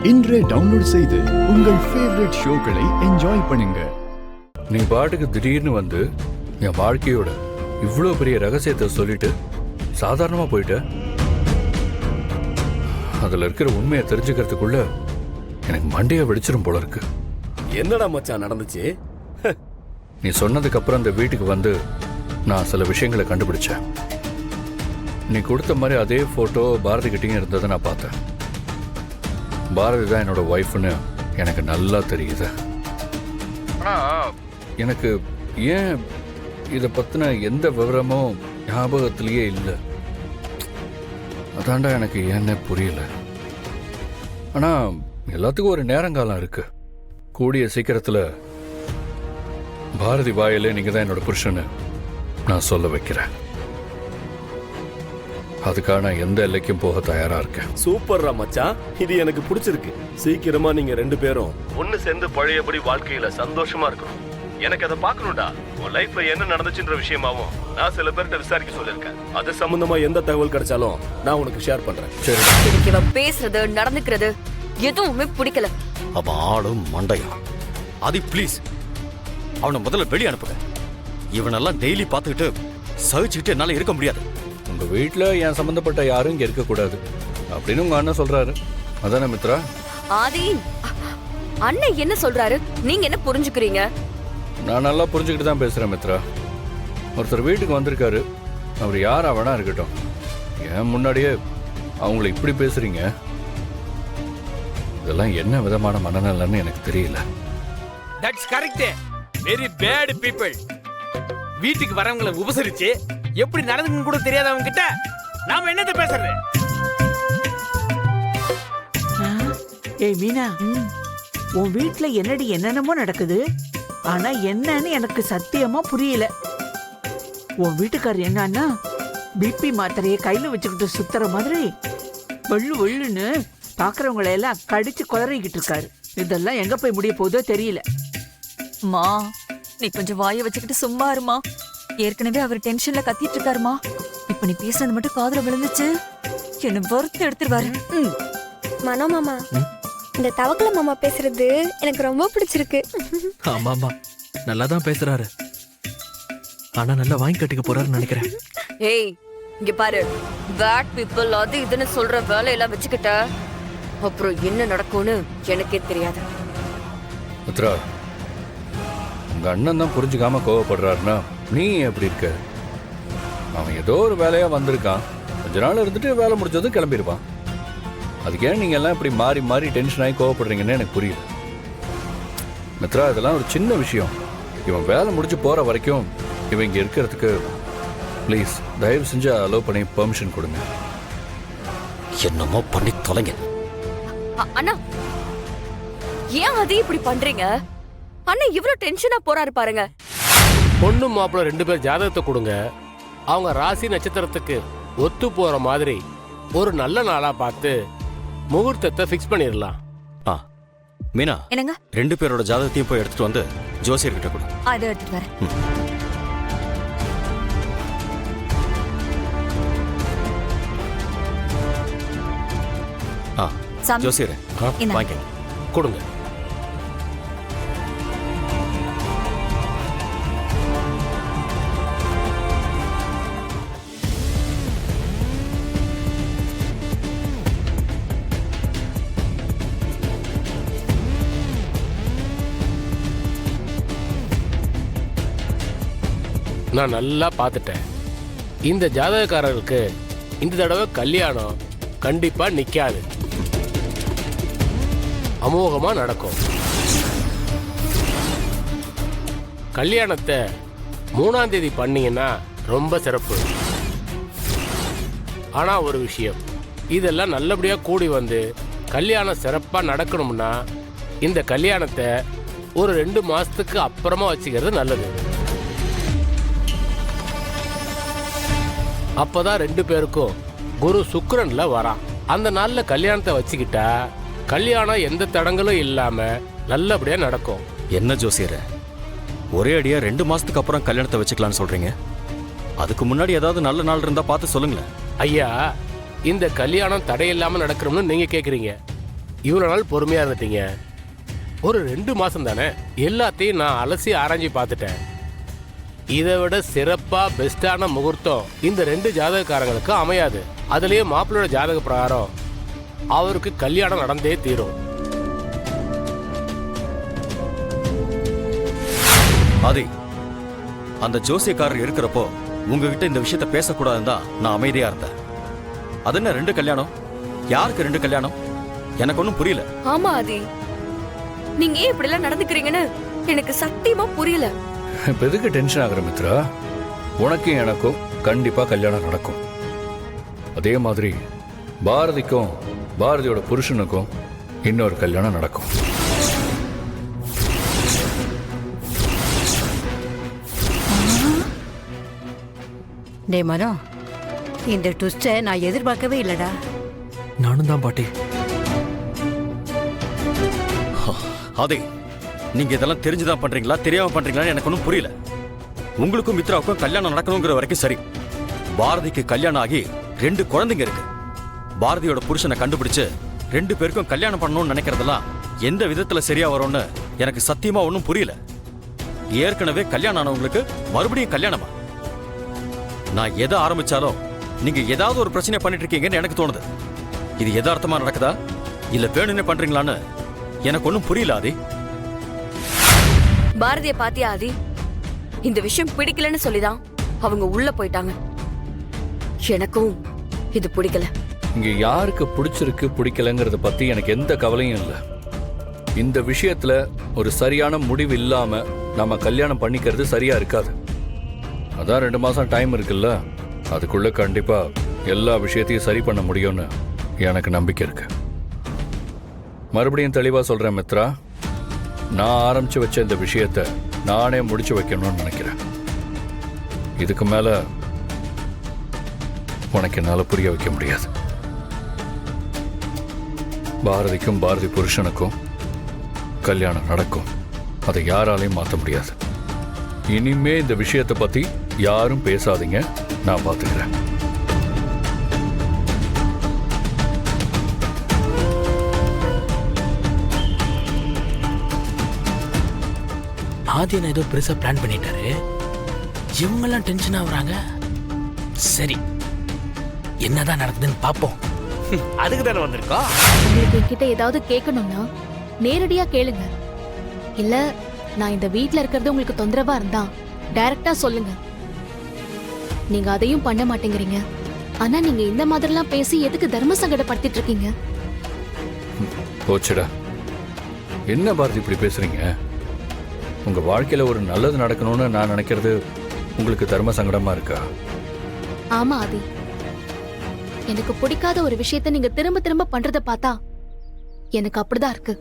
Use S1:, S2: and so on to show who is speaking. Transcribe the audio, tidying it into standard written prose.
S1: இன்றே டவுன்லோட் செய்து உங்கள் ஃபேவரட் ஷோக்களை என்ஜாய் பண்ணுங்க.
S2: நீ பாட்டுக்கு திடீர்னு வந்து என் வாழ்க்கையோட இவ்வளோ பெரிய ரகசியத்தை சொல்லிட்டு சாதாரணமாக போயிட்ட. அதில் இருக்கிற உண்மையை தெரிஞ்சுக்கிறதுக்குள்ள எனக்கு மண்டையை வெடிச்சிரும் போல இருக்கு.
S3: என்னடா மச்சான் நடந்துச்சு?
S2: நீ சொன்னதுக்கு அப்புறம் இந்த வீட்டுக்கு வந்து நான் சில விஷயங்களை கண்டுபிடிச்சேன். நீ கொடுத்த மாதிரி அதே ஃபோட்டோ பாரதி கிட்டேயும் இருந்ததை நான் பார்த்தேன். பாரதி தான் என்னோட ஒய்ஃப்னு எனக்கு நல்லா தெரியுது. ஆனால் எனக்கு ஏன் இதை பற்றின எந்த விவரமும் ஞாபகத்திலேயே இல்லை. அதாண்டா எனக்கு ஏன்னு புரியல. ஆனால் எல்லாத்துக்கும் ஒரு நேரங்காலம் இருக்கு. கூடிய சீக்கிரத்தில் பாரதி வாயிலே நீங்கள் தான் என்னோட புருஷன்னு நான் சொல்ல வைக்கிறேன். அதுக்கான எந்த எல்லைக்கும் போக தயாரா இருக்கேன்.
S3: சூப்பர்ரா மச்சான், இது எனக்கு பிடிச்சிருக்கு. சீக்கிரமா நீங்க ரெண்டு பேரும் ஒன்னு சேர்ந்து பழையபடி வாழ்க்கையில சந்தோஷமா இருக்கணும். எனக்கு அதை பார்க்கணும்டா. உன் லைஃப்ல என்ன நடந்துச்சுன்ற விஷயமாவும் நான் சில பேர்கிட்ட விசாரிக்க சொல்லியிருக்கேன். அது சம்பந்தமா எந்த தகவல் கிடைச்சாலும் நான் உனக்கு ஷேர் பண்றேன்.
S2: சரி.
S4: எனக்கு இவன் பேசுறது நடந்துக்கிறது எதுவுமே பிடிக்கல.
S5: அவன் ஆளும் மண்டையும். அது ப்ளீஸ் அவனை முதல்ல வெளியே அனுப்புங்க. இவனெல்லாம் டெய்லி பார்த்துக்கிட்டு சகிச்சுக்கிட்டு என்னால இருக்க முடியாது.
S2: உங்க வீட்டுல என் சம்பந்தப்பட்ட யாரும் இங்க இருக்கக்கூடாது அப்படின்னு உங்க அண்ணன் சொல்றாரு. அதானே மித்ரா?
S4: ஆதி, அண்ணன் என்ன சொல்றாரு நீங்க என்ன புரிஞ்சுக்கிறீங்க?
S2: நான் நல்லா புரிஞ்சுக்கிட்டு தான் பேசுறேன் மித்ரா. ஒருத்தர் வீட்டுக்கு வந்திருக்காரு. அவர் யாரா வேணா இருக்கட்டும். ஏன் முன்னாடியே அவங்கள இப்படி பேசுறீங்க? இதெல்லாம் என்ன விதமான மனநலன்னு எனக்கு தெரியல.
S6: That's correct. Very bad people. வீட்டுக்கு வரவங்களை உபசரிச்சு எப்படி நடந்துன்னு கூட தெரியாதவங்க கிட்ட நாம என்னத்தை பேசுறது?
S7: ஏய் மீனா, உன் வீட்டுல என்னடி என்னென்னமோ நடக்குது. ஆனா என்னன்னு எனக்கு சத்தியமா புரியல. உன் வீட்டுக்காரர் என்னன்னா பிபி மாத்திரையை கையில வச்சுக்கிட்டு சுத்துற மாதிரி வெள்ளு வெள்ளுன்னு பாக்குறவங்களை எல்லாம் கடிச்சு குதறிக்கிட்டு இருக்காரு. இதெல்லாம் எங்க போய் முடிய போதோ தெரியல.
S8: மா, நீ கொஞ்சம் வாய வச்சுக்கிட்டு சும்மா இருமா. ஏற்கனவே அவர் டென்ஷன்ல கத்திட்டு இருக்காருமா. இப்ப நீ பேசுறது மட்டும் காதுல விழுந்துச்சு என்ன வறுத்து எடுத்துருவாரு.
S9: மனோ மாமா, இந்த தவக்கல மாமா பேசுறது எனக்கு ரொம்ப பிடிச்சிருக்கு.
S10: ஆமாமா, நல்லா தான் பேசுறாரு. ஆனா நல்லா வாங்கி கட்டிக்க போறாருன்னு நினைக்கிறேன்.
S4: ஏய், இங்க பாரு. பேட் பீப்பிள் அது இதுன்னு சொல்ற வேலையெல்லாம் வச்சுக்கிட்ட அப்புறம் என்ன நடக்கும்னு எனக்கே தெரியாது.
S2: மித்ரா, உங்க அண்ணன் தான் புரிஞ்சுக்காம கோவப்படுறாருன்னா நீ எப்படி இருக்க? அவன் ஏதோ ஒரு வேலையா வந்திருக்கான். கொஞ்ச நாள் இருந்துட்டு வேலை முடிச்சதும் கிளம்பிருப்பான். அதுக்கு ஏன் நீங்க எல்லாம் இப்படி மாறி மாறி டென்ஷன் ஆகி கோவப்படுறீங்கன்னு எனக்கு புரியல. மித்ரா, இதெல்லாம் ஒரு சின்ன விஷயம். இவன் வேலை முடிச்சு போற வரைக்கும் இவன் இங்க இருக்கிறதுக்கு ப்ளீஸ் தயவு செஞ்சு அலோவ் பண்ணி பெர்மிஷன் கொடுங்க.
S5: என்னமோ பண்ணி தொலைங்க.
S4: அண்ணா, ஏன் அது இப்படி பண்றீங்க? அண்ணா இவ்வளவு டென்ஷனா போறாரு பாருங்க.
S3: பொண்ணு மாப்பிள்ள ரெண்டு பேர் ஜாதகத்தை கொடுங்க. அவங்க ராசி நட்சத்திரத்துக்கு ஒத்து போற மாதிரி ஒரு நல்ல நாளா பார்த்து முகூர்த்தத்தை ஃபிக்ஸ் பண்ணிடலாம்.
S5: ஆ மீனா,
S8: என்னங்க?
S5: ரெண்டு பேரோட ஜாதகத்தையும் போய் எடுத்துட்டு வந்து ஜோசியர்கிட்ட கொடு.
S8: அதை எடுத்துட்டு வரேன்.
S5: ஆ
S8: சாமி,
S5: ஜோசியர்
S8: இந்தாங்க.
S5: வாங்க
S3: கொடுங்க. நான் நல்லா பார்த்துட்டேன். இந்த ஜாதகக்காரருக்கு இந்த தடவை கல்யாணம் கண்டிப்பா நிக்காது. அமோகமா நடக்கும். கல்யாணத்தை 3ஆம் தேதி பண்ணீங்கன்னா ரொம்ப சிறப்பு. ஆனா ஒரு விஷயம், இதெல்லாம் நல்லபடியா கூடி வந்து கல்யாணம் சிறப்பா நடக்கணும்னா இந்த கல்யாணத்தை ஒரு 2 மாசத்துக்கு அப்புறமா வச்சுக்கிறது நல்லது. அப்பதான் 2 பேருக்கும் குரு சுக்கிரன்ல வரான். அந்த நாள்ல கல்யாணத்தை வச்சுக்கிட்டா கல்யாணம் எந்த தடங்களும் இல்லாம நல்லபடியா நடக்கும்.
S5: என்ன ஜோசியர், ஒரே அடியா 2 மாசத்துக்கு அப்புறம் கல்யாணத்தை வச்சுக்கலாம்னு சொல்றீங்க? அதுக்கு முன்னாடி ஏதாவது நல்ல நாள் இருந்தா பார்த்து சொல்லுங்களேன்.
S3: ஐயா, இந்த கல்யாணம் தடையில்லாம நடக்கணும்னு நீங்க கேக்குறீங்க.
S11: இவ்வளவு நாள் பொறுமையா இருந்துட்டீங்க. ஒரு 2 மாசம் தானே, எல்லாத்தையும் நான் அலசி ஆராய்ச்சி பார்த்துட்டேன். இதை விட சிறப்பா பெஸ்டான முகூர்த்தம் இந்த 2 ஜாதகக்காரங்களுக்கு அமையாது. அதுலயே மாப்பிள்ளையோட ஜாதக பிரகாரம் அவருக்கு கல்யாணம் நடந்தே தீரும்.
S5: ஆதி, அந்த ஜோசியக்காரர் இருக்கிறப்போ உங்ககிட்ட இந்த விஷயத்த பேசக்கூடாதுன்னு தான் நான் அமைதியா இருந்தேன். அது என்ன 2 கல்யாணம்? யாருக்கு 2 கல்யாணம்? எனக்கு ஒன்றும் புரியல.
S4: ஆமா ஆதி, நீங்க ஏன் இப்படி எல்லாம் நடந்துக்கிறீங்கன்னு எனக்கு சத்தியமா புரியல.
S2: இப்ப எதுக்கு டென்ஷன் ஆகுற மித்ரா? உனக்கும் எனக்கும் கண்டிப்பா கல்யாணம் நடக்கும். அதே மாதிரி பாரதிக்கும் பாரதியோட புருஷனுக்கும் இன்னொரு கல்யாணம் நடக்கும்.
S12: டே மனோ, இந்த ட்விஸ்டை நான் எதிர்பார்க்கவே இல்லடா.
S10: நானும் தான் பாட்டி.
S5: ஆதி, நீங்க இதெல்லாம் தெரிஞ்சுதான் பண்றீங்களா தெரியாம பண்றீங்களான்னு எனக்கு ஒன்றும் புரியல. உங்களுக்கும் மித்ராவுக்கும் கல்யாணம் நடக்கணுங்கிற வரைக்கும் சரி. பாரதிக்கு கல்யாணம் ஆகி 2 குழந்தைங்க இருக்கு. பாரதியோட புருஷனை கண்டுபிடிச்சு 2 பேருக்கும் கல்யாணம் பண்ணணும்னு நினைக்கிறதெல்லாம் எந்த விதத்துல சரியா வரும்னு எனக்கு சத்தியமா ஒன்றும் புரியல. ஏற்கனவே கல்யாணம் ஆனவங்களுக்கு மறுபடியும் கல்யாணமா? நான் எதை ஆரம்பிச்சாலும் நீங்க ஏதாவது ஒரு பிரச்சனை பண்ணிட்டு இருக்கீங்கன்னு எனக்கு தோணுது. இது யதார்த்தமா நடக்குதா இல்ல வேணும்னே பண்றீங்களான்னு எனக்கு ஒன்றும் புரியல. ஆதி,
S4: பாரதிய பாத்தியா ஆதி? இந்த விஷயம் பிடிக்கலன்னு சொல்லிதான் அவங்க உள்ள போயிட்டாங்க. எனக்கும் இது பிடிக்கல.
S2: இங்க யாருக்கு பிடிச்சிருக்கு பிடிக்கலங்கிறத பத்தி எனக்கு எந்த கவலையும் இல்லை. இந்த விஷயத்துல ஒரு சரியான முடிவு இல்லாம நம்ம கல்யாணம் பண்ணிக்கிறது சரியா இருக்காது. அதான் 2 மாசம் டைம் இருக்குல்ல, அதுக்குள்ள கண்டிப்பா எல்லா விஷயத்தையும் சரி பண்ண முடியும்னு எனக்கு நம்பிக்கை இருக்கு. மறுபடியும் தெளிவா சொல்றேன் மித்ரா, நான் ஆரம்பிச்சு வச்ச இந்த விஷயத்தை நானே முடிச்சு வைக்கணும்னு நினைக்கிறேன். இதுக்கு மேல உனக்கு என்னால புரிய வைக்க முடியாது. பாரதிக்கும் பாரதி புருஷனுக்கும் கல்யாணம் நடக்கும். அதை யாராலையும் மாற்ற முடியாது. இனிமே இந்த விஷயத்தை பத்தி யாரும் பேசாதீங்க, நான் பார்த்துக்கிறேன்.
S6: ஆதியன் ஏதோ பெருசா பிளான் பண்ணிட்டாரு. இவங்கெல்லாம் டென்ஷன் ஆகுறாங்க. சரி, என்னதான் நடக்குதுன்னு பாப்போம். அதுக்கு தானே வந்திருக்கோம்.
S9: உங்களுக்கு என்கிட்ட ஏதாவது கேட்கணும்னா நேரடியா கேளுங்க. இல்ல நான் இந்த வீட்ல இருக்கிறது உங்களுக்கு தொந்தரவா இருந்தா டைரக்டா சொல்லுங்க. நீங்க அதையும் பண்ண மாட்டேங்கிறீங்க. ஆனா நீங்க இந்த மாதிரிலாம் பேசி எதுக்கு தர்ம சங்கடப்படுத்திட்டு இருக்கீங்க?
S2: போச்சுடா, என்ன பாரதி இப்படி பேசுறீங்க? உங்க வாழ்க்கையில ஒரு நல்லது நடக்கணும்னு நான் நினைக்கிறது உங்களுக்கு தர்ம சங்கடமா இருக்கா?
S9: ஆமா ஆதி, எனக்கு பிடிக்காத ஒரு விஷயத்த நீங்க திரும்ப திரும்ப பண்றத பார்த்தா எனக்கு அப்படிதான் இருக்கு.